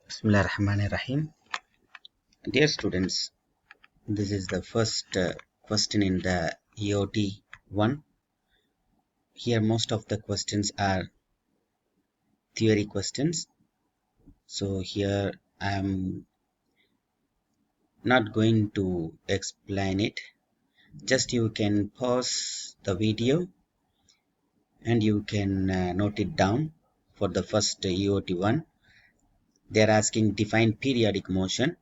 Bismillahirrahmanirrahim. Dear students, this is the first question in the EOT 1. Here most of the questions are theory questions. So here I am not going to explain it. Just you can pause the video and you can note it down for the first EOT 1. They are asking define periodic motion.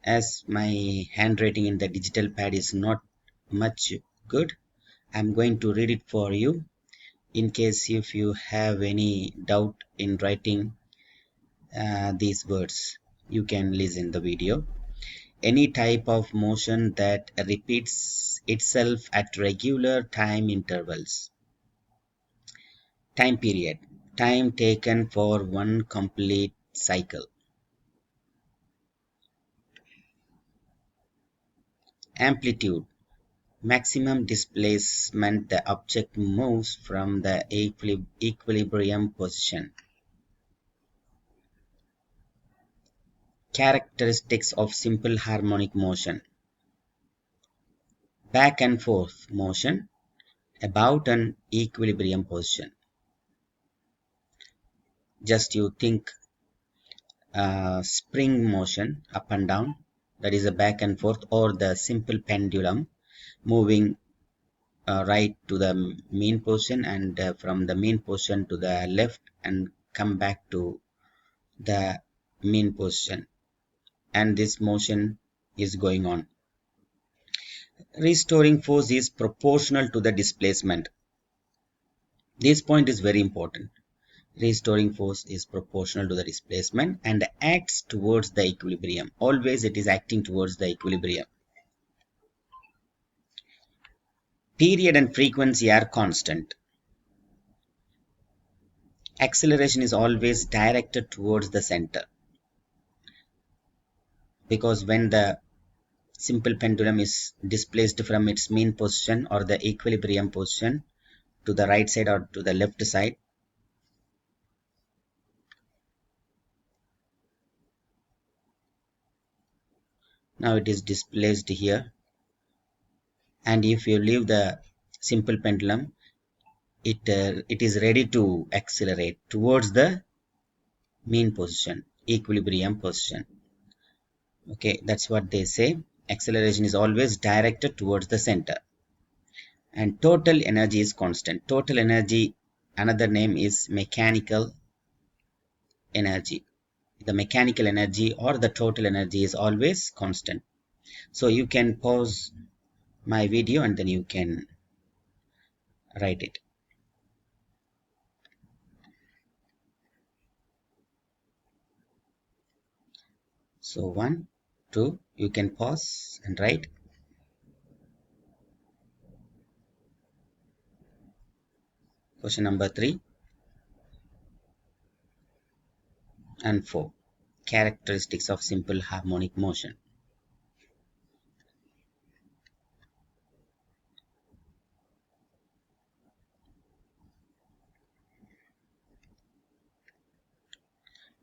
As my handwriting in the digital pad is not much good, I'm going to read it for you. In case if you have any doubt in writing these words, you can listen the video. Any type of motion that repeats itself at regular time intervals. Time period. Time taken for one complete cycle. Amplitude. Maximum displacement the object moves from the equilibrium position. Characteristics of simple harmonic motion. Back and forth motion about an equilibrium position. Just you think spring motion up and down, that is a back and forth, or the simple pendulum moving right to the mean position and from the mean position to the left and come back to the mean position, and this motion is going on. Restoring force is proportional to the displacement. This point is very important. Restoring force is proportional to the displacement and acts towards the equilibrium. Always it is acting towards the equilibrium. Period and frequency are constant. Acceleration is always directed towards the center, because when the simple pendulum is displaced from its mean position or the equilibrium position to the right side or to the left side, now it is displaced here, and if you leave the simple pendulum, it is ready to accelerate towards the mean position, equilibrium position. Okay, that's what they say. Acceleration is always directed towards the center. And total energy is constant. Total energy, another name is mechanical energy. The mechanical energy or the total energy is always constant. So you can pause my video and then you can write it. So 1, 2, you can pause and write. Question number 3 and 4. Characteristics of simple harmonic motion.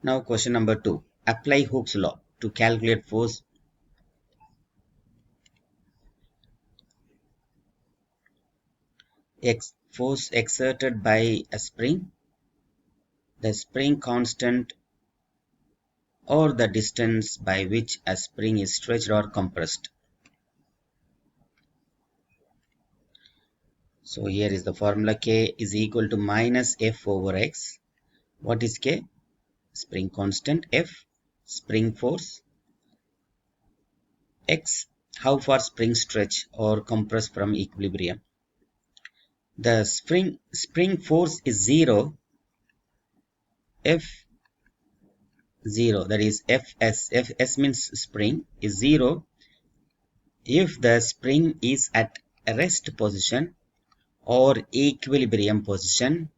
Now question number 2. Apply Hooke's law to calculate force. Force exerted by a spring, the spring constant, or the distance by which a spring is stretched or compressed. So here is the formula. K is equal to minus F over X. What is K? Spring constant. F, spring force. X, how far spring stretch or compress from equilibrium. The spring force is 0. F 0, that is Fs. Fs means spring is 0 if the spring is at a rest position or equilibrium position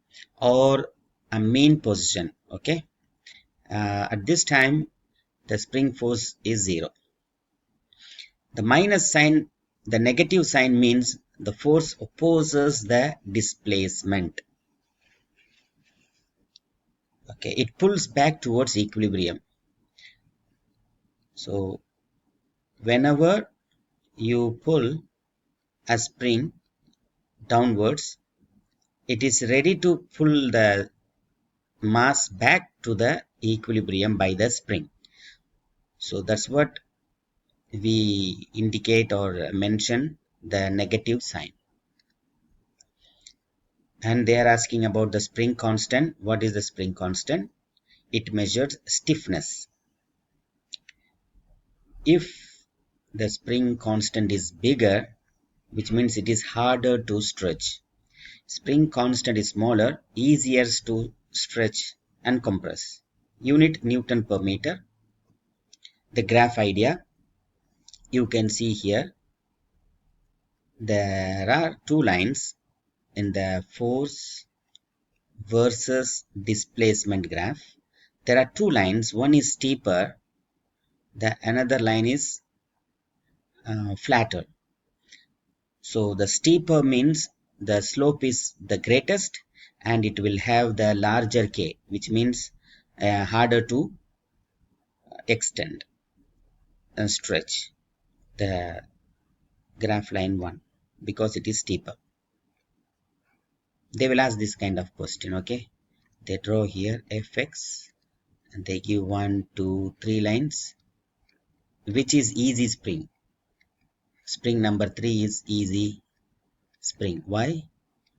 or a mean position. Okay, at this time the spring force is 0. The minus sign, the negative sign, means the force opposes the displacement. Okay, it pulls back towards equilibrium. So whenever you pull a spring downwards, it is ready to pull the mass back to the equilibrium by the spring. So that's what we indicate or mention the negative sign. And they are asking about the spring constant. What is the spring constant? It measures stiffness. If the spring constant is bigger, which means it is harder to stretch. Spring constant is smaller, easier to stretch and compress. Unit Newton per meter. The graph idea, you can see here, there are two lines in the force versus displacement graph. There are two lines, one is steeper, the another line is flatter. So the steeper means the slope is the greatest and it will have the larger k, which means harder to extend and stretch the graph line 1 because it is steeper. They will ask this kind of question. Okay, they draw here fx and they give 1 2 3 lines. Which is easy spring? Spring number 3 is easy spring. Why?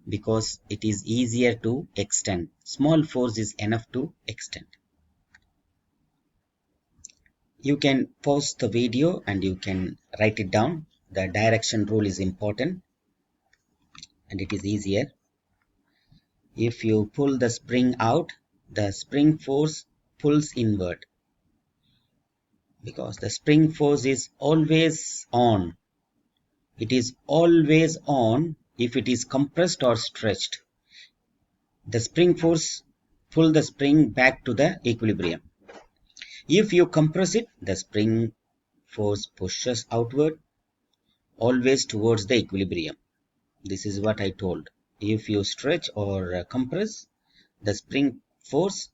Because it is easier to extend. Small force is enough to extend. You can pause the video and you can write it down. The direction rule is important and it is easier. If you pull the spring out, the spring force pulls inward because the spring force is always on. It is always on if it is compressed or stretched. The spring force pull the spring back to the equilibrium. If you compress it, the spring force pushes outward, always towards the equilibrium. This is what I told. If you stretch or compress, the spring force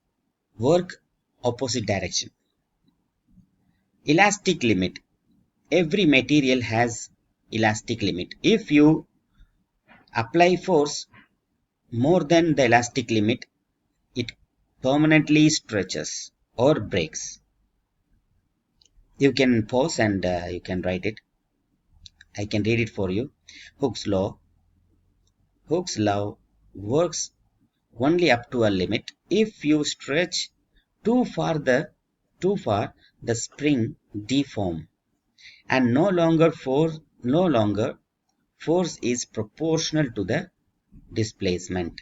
work opposite direction. Elastic limit. Every material has elastic limit. If you apply force more than the elastic limit, it permanently stretches or breaks. You can pause and you can write it. I can read it for you. Hooke's law. Hooke's law works only up to a limit. If you stretch too far, the spring deform, and no longer force is proportional to the displacement.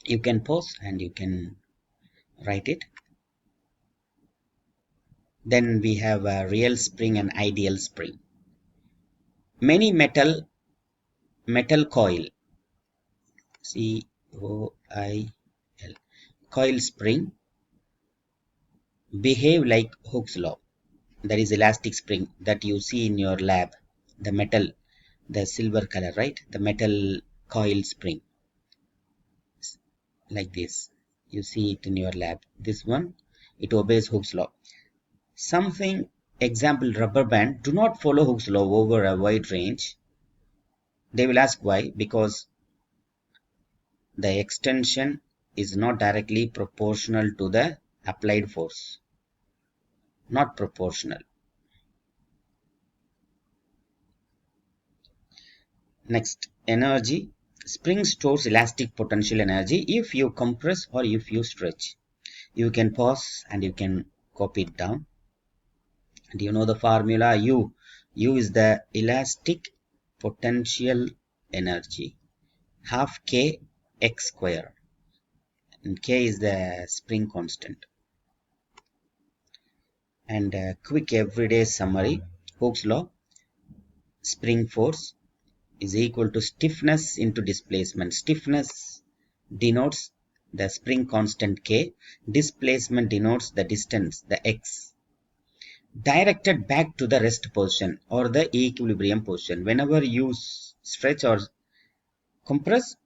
You can pause and you can write it. Then we have a real spring and ideal spring. Many metal coil, COIL, coil spring behave like Hooke's law. That is elastic spring that you see in your lab. The metal, the silver color, right? The metal coil spring, like this. You see it in your lab. This one, it obeys Hooke's law. Something, example, rubber band, do not follow Hooke's law over a wide range. They will ask why. Because the extension is not directly proportional to the applied force. Not proportional. Next, energy. Spring stores elastic potential energy if you compress or if you stretch. You can pause and you can copy it down. Do you know the formula? U is the elastic potential energy, half k x square, and k is the spring constant. And a quick everyday summary. Hooke's law, spring force is equal to stiffness into displacement. Stiffness denotes the spring constant k, displacement denotes the distance, the x, directed back to the rest position or the equilibrium position. Whenever you stretch or compress,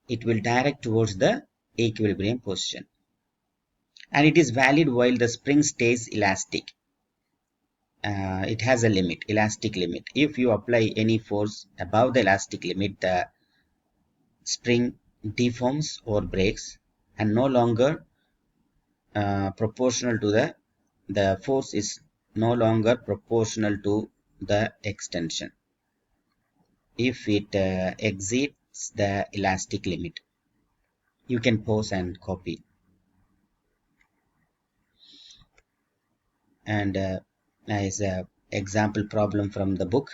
it will direct towards the equilibrium position, and it is valid while the spring stays elastic. It has a limit, elastic limit. If you apply any force above the elastic limit, the spring deforms or breaks and no longer proportional to the force is no longer proportional to the extension if it exceeds the elastic limit. You can pause and copy. And as a example problem from the book,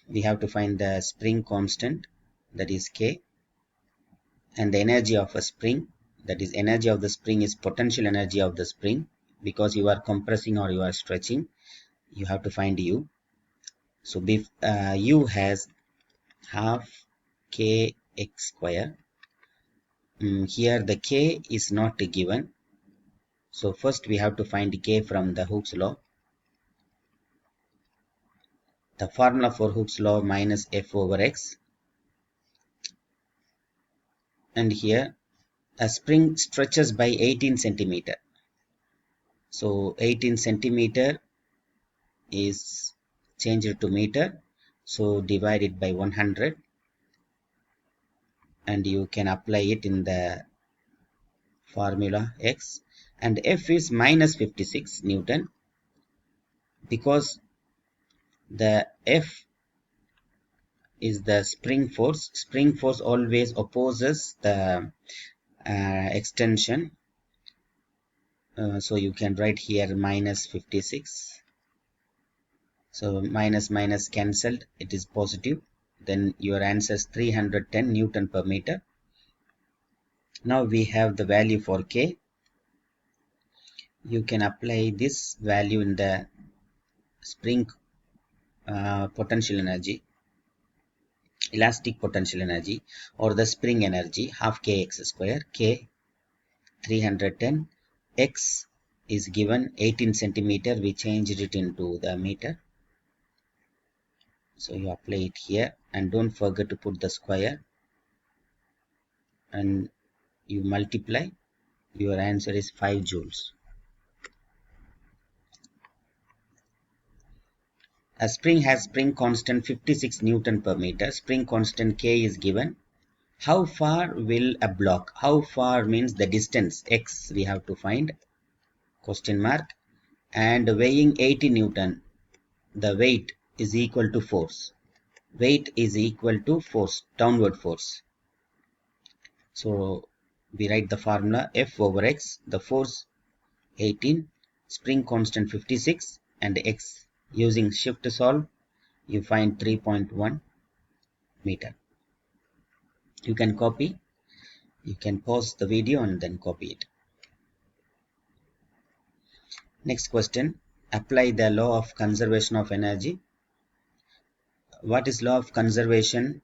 we have to find the spring constant, that is K, and the energy of a spring, that is energy of the spring is potential energy of the spring, because you are compressing or you are stretching, you have to find U. So U has half kx square. Here the K is not given, so first we have to find K from the Hooke's law. The formula for Hooke's law minus F over X, and here a spring stretches by 18 centimeter. So 18 centimeter is changed to meter, so divide it by 100 and you can apply it in the formula X, and F is minus 56 Newton, because the F is the spring force. Spring force always opposes the extension, so you can write here minus 56. So minus minus cancelled, it is positive. Then your answer is 310 Newton per meter. Now we have the value for K. You can apply this value in the spring potential energy, elastic potential energy, or the spring energy, half kx square. K 310, x is given 18 centimeter, we changed it into the meter. So you apply it here and don't forget to put the square and you multiply. Your answer is 5 joules. A spring has spring constant 56 Newton per meter. Spring constant K is given. How far will a block? How far means the distance x we have to find, question mark, and weighing 80 Newton. The weight is equal to force. Weight is equal to force, downward force. So we write the formula F over X, the force 18, spring constant 56, and X. Using shift solve, you find 3.1 meter. You can copy. You can pause the video and then copy it. Next question. Apply the law of conservation of energy. What is law of conservation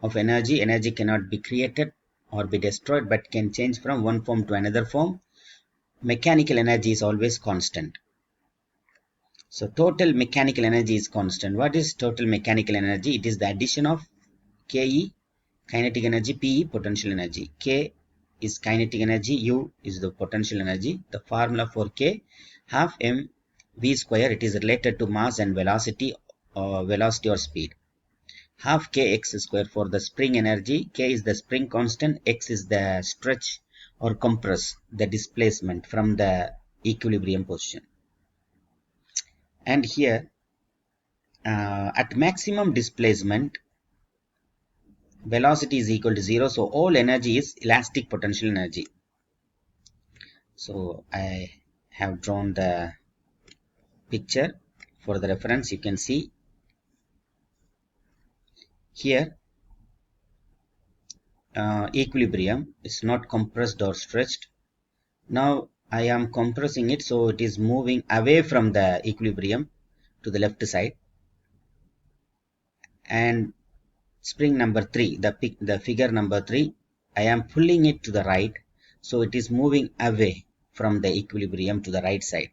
of energy? Energy cannot be created or be destroyed, but can change from one form to another form. Mechanical energy is always constant. So total mechanical energy is constant. What is total mechanical energy? It is the addition of Ke, kinetic energy, Pe, potential energy. K is kinetic energy, U is the potential energy. The formula for K, half m v square, it is related to mass and velocity or speed. Half kx square for the spring energy. K is the spring constant, x is the stretch or compress, the displacement from the equilibrium position. And here at maximum displacement, velocity is equal to 0, so all energy is elastic potential energy. So I have drawn the picture for the reference. You can see here equilibrium is not compressed or stretched. Now I am compressing it, so it is moving away from the equilibrium to the left side. And spring number 3, the figure number 3, I am pulling it to the right, so it is moving away from the equilibrium to the right side.